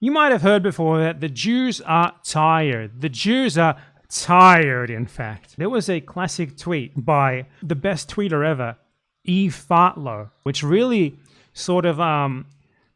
You might have heard before that the Jews are tired. The Jews are tired, in fact. There was a classic tweet by the best tweeter ever, Eve Fartlow, which really sort of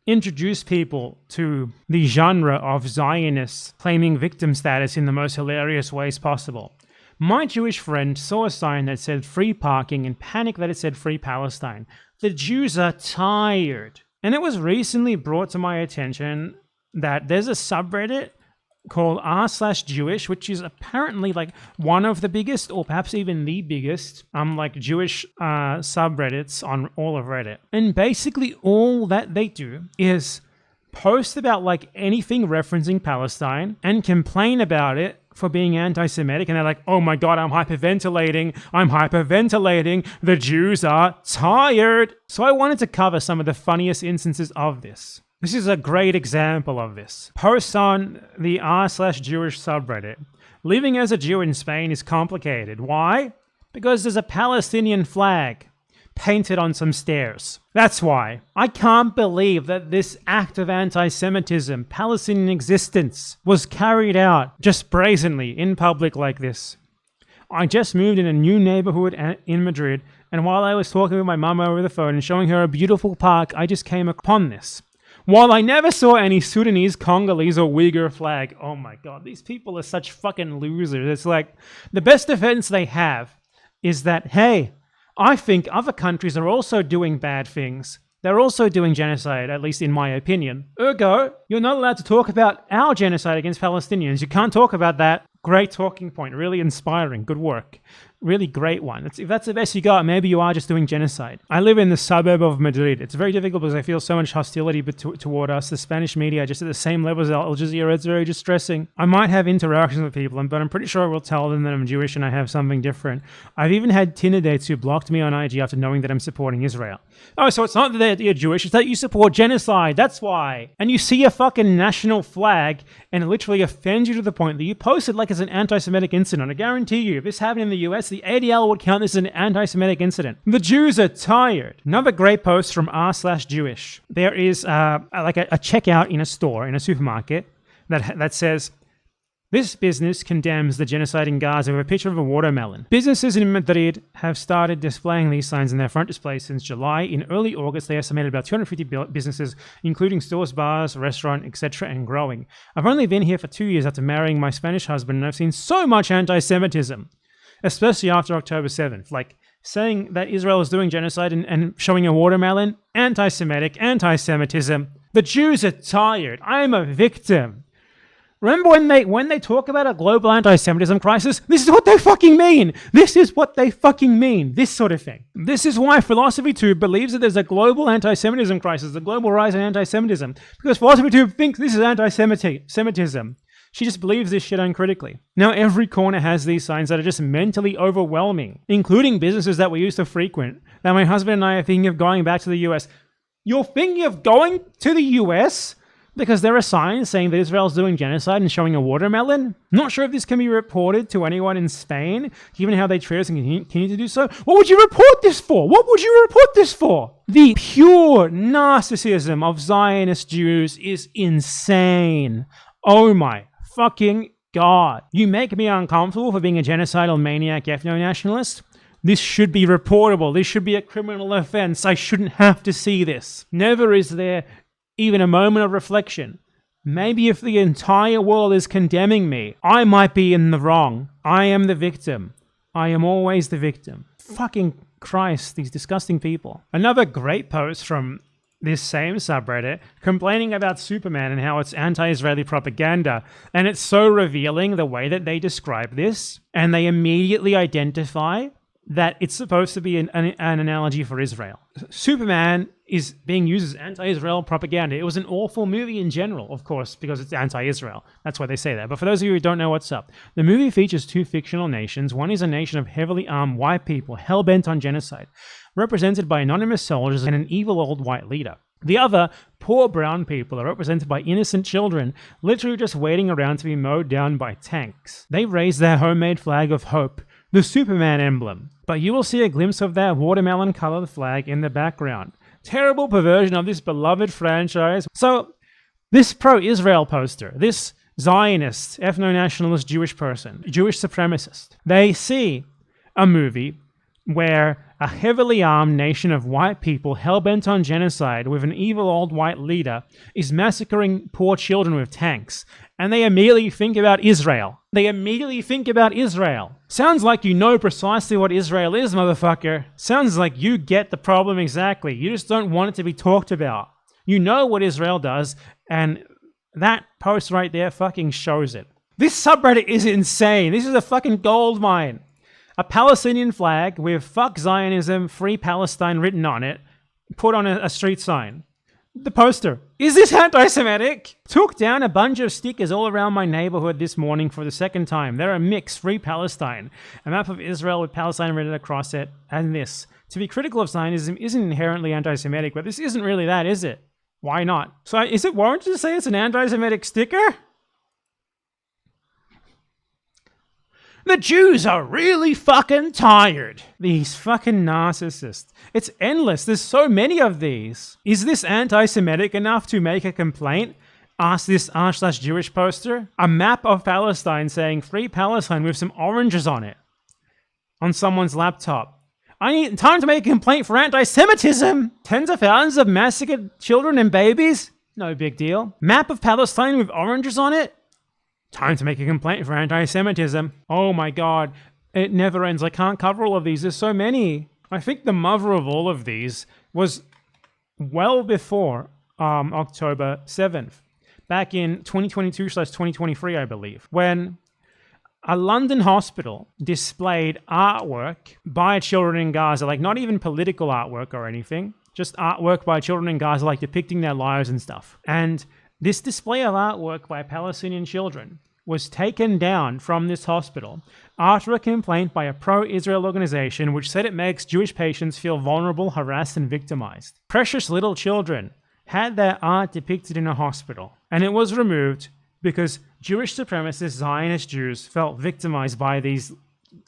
introduced people to the genre of Zionists claiming victim status in the most hilarious ways possible. My Jewish friend saw a sign that said free parking and panicked that it said free Palestine. The Jews are tired. And it was recently brought to my attention that there's a subreddit called r/Jewish, which is apparently like one of the biggest, or perhaps even the biggest, like Jewish subreddits on all of Reddit. And basically all that they do is post about like anything referencing Palestine and complain about it for being anti-Semitic, and they're like, oh my god, I'm hyperventilating, the Jews are tired. So I wanted to cover some of the funniest instances of this. This is a great example of this. Post on the r/Jewish subreddit. Living as a Jew in Spain is complicated. Why? Because there's a Palestinian flag painted on some stairs. That's why. I can't believe that this act of anti-Semitism, Palestinian existence, was carried out just brazenly in public like this. I just moved in a new neighborhood in Madrid, and while I was talking with my mum over the phone and showing her a beautiful park, I just came upon this. While I never saw any Sudanese, Congolese, or Uyghur flag, oh my god, these people are such fucking losers. It's like, the best defense they have is that, hey, I think other countries are also doing bad things. They're also doing genocide, at least in my opinion. Ergo, you're not allowed to talk about our genocide against Palestinians. You can't talk about that. Great talking point. Really inspiring. Good work. Really great one. If that's the best you got, maybe you are just doing genocide. I live in the suburb of Madrid. It's very difficult because I feel so much hostility toward us. The Spanish media are just at the same level as Al Jazeera. It's very distressing. I might have interactions with people, but I'm pretty sure I will tell them that I'm Jewish and I have something different. I've even had Tinder dates who blocked me on IG after knowing that I'm supporting Israel. Oh, so it's not that you're Jewish, it's that you support genocide. That's why. And you see a fucking national flag and it literally offends you to the point that you post it like it's an anti-Semitic incident. I guarantee you, if this happened in the US, the ADL would count this as an anti-Semitic incident. The Jews are tired. Another great post from r/Jewish. There is like a checkout in a store, in a supermarket, that says, this business condemns the genocide in Gaza with a picture of a watermelon. Businesses in Madrid have started displaying these signs in their front displays since July. In early August, they estimated about 250 businesses, including stores, bars, restaurant, etc., and growing. I've only been here for 2 years after marrying my Spanish husband, and I've seen so much anti-Semitism, especially after October 7th. Like, saying that Israel is doing genocide and showing a watermelon, anti-Semitic, anti-Semitism. The Jews are tired. I'm a victim. Remember when they talk about a global anti-Semitism crisis? This is what they fucking mean. This is what they fucking mean. This sort of thing. This is why Philosophy Tube believes that there's a global anti-Semitism crisis, a global rise in anti-Semitism. Because Philosophy Tube thinks this is anti-Semitism. She just believes this shit uncritically. Now every corner has these signs that are just mentally overwhelming, including businesses that we used to frequent. Now my husband and I are thinking of going back to the US. You're thinking of going to the US? Because there are signs saying that Israel's doing genocide and showing a watermelon? Not sure if this can be reported to anyone in Spain, given how they treat us and continue to do so. What would you report this for? What would you report this for? The pure narcissism of Zionist Jews is insane. Oh my fucking god. You make me uncomfortable for being a genocidal maniac ethno-nationalist. This should be reportable. This should be a criminal offense. I shouldn't have to see this. Never is there even a moment of reflection. Maybe if the entire world is condemning me, I might be in the wrong. I am the victim. I am always the victim. Fucking Christ, these disgusting people. Another great post from this same subreddit complaining about Superman and how it's anti-Israeli propaganda. And it's so revealing the way that they describe this. And they immediately identify that it's supposed to be an analogy for Israel. Superman is being used as anti-Israel propaganda. It was an awful movie in general, of course, because it's anti-Israel. That's why they say that. But for those of you who don't know what's up, the movie features two fictional nations. One is a nation of heavily armed white people hell-bent on genocide, represented by anonymous soldiers and an evil old white leader. The other, poor brown people, are represented by innocent children, literally just waiting around to be mowed down by tanks. They raise their homemade flag of hope, the Superman emblem, but you will see a glimpse of that watermelon-colored flag in the background. Terrible perversion of this beloved franchise. So, This pro-Israel poster, this Zionist, ethno-nationalist Jewish person, Jewish supremacist, they see a movie where a heavily armed nation of white people hell-bent on genocide with an evil old white leader is massacring poor children with tanks, and they immediately think about Israel. They immediately think about Israel. Sounds like you know precisely what Israel is, motherfucker. Sounds like you get the problem exactly. You just don't want it to be talked about. You know what Israel does, and that post right there fucking shows it. This subreddit is insane. This is a fucking gold mine. A Palestinian flag with "Fuck Zionism, Free Palestine" written on it, put on a street sign. The poster. Is this anti-Semitic? Took down a bunch of stickers all around my neighborhood this morning for the second time. They're a mix, Free Palestine. A map of Israel with Palestine written across it, and this. To be critical of Zionism isn't inherently anti-Semitic, but this isn't really that, is it? Why not? So is it warranted to say it's an anti-Semitic sticker? The Jews are really fucking tired. These fucking narcissists. It's endless. There's so many of these. Is this anti-Semitic enough to make a complaint? Asked this r/Jewish poster. A map of Palestine saying "Free Palestine" with some oranges on it. On someone's laptop. I need time to make a complaint for anti-Semitism. Tens of thousands of massacred children and babies. No big deal. Map of Palestine with oranges on it. Time to make a complaint for anti-Semitism. Oh my god, it never ends. I can't cover all of these. There's so many. I think the mother of all of these was well before October 7th, back in 2022/2023, I believe, when a London hospital displayed artwork by children in Gaza, like not even political artwork or anything, just artwork by children in Gaza, like depicting their lives and stuff. And this display of artwork by Palestinian children was taken down from this hospital after a complaint by a pro-Israel organization which said it makes Jewish patients feel vulnerable, harassed, and victimized. Precious little children had their art depicted in a hospital, and it was removed because Jewish supremacist Zionist Jews felt victimized by these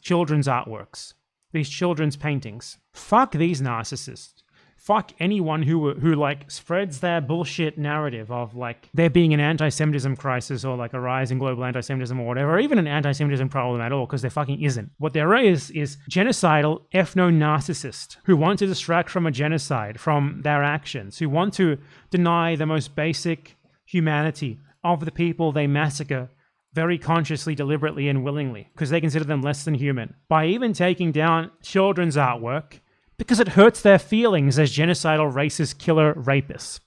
children's artworks, these children's paintings. Fuck these narcissists. Fuck anyone who like spreads their bullshit narrative of like there being an anti-Semitism crisis or like a rise in global anti-Semitism or whatever, or even an anti-Semitism problem at all, because there fucking isn't. What there is genocidal ethno-narcissists who want to distract from a genocide, from their actions, who want to deny the most basic humanity of the people they massacre very consciously, deliberately, and willingly, because they consider them less than human. By even taking down children's artwork, because it hurts their feelings as genocidal, racist, killer rapists.